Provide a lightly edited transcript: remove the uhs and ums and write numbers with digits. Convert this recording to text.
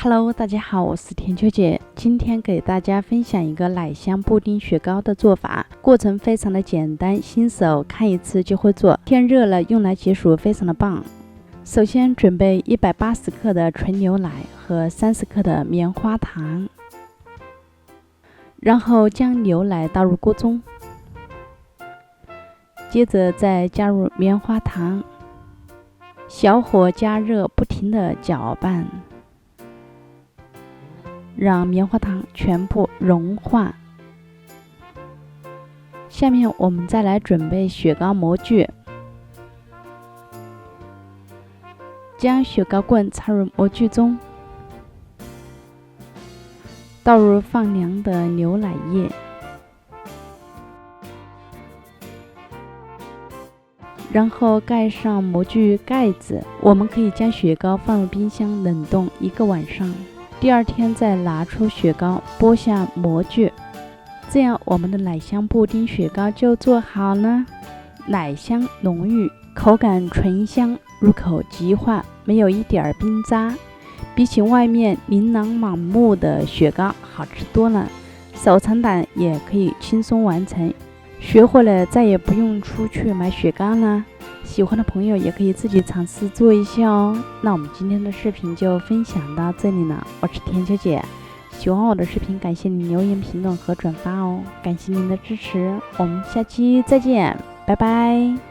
Hello， 大家好，我是田秋姐。今天给大家分享一个奶香布丁雪糕的做法，过程非常的简单，新手看一次就会做。天热了，用来解暑非常的棒。首先准备180克的纯牛奶和30克的棉花糖，然后将牛奶倒入锅中，接着再加入棉花糖，小火加热，不停的搅拌，让棉花糖全部融化。下面我们再来准备雪糕模具，将雪糕棍插入模具中，倒入放凉的牛奶液，然后盖上模具盖子。我们可以将雪糕放入冰箱冷冻1个晚上，第二天再拿出雪糕，剥下模具，这样我们的奶香布丁雪糕就做好了。奶香浓郁，口感醇香，入口即化，没有一点冰渣，比起外面琳琅满目的雪糕好吃多了。手残党也可以轻松完成，学会了再也不用出去买雪糕了。喜欢的朋友也可以自己尝试做一下哦。那我们今天的视频就分享到这里了，我是田秋姐。喜欢我的视频，感谢你留言评论和转发哦，感谢您的支持，我们下期再见，拜拜。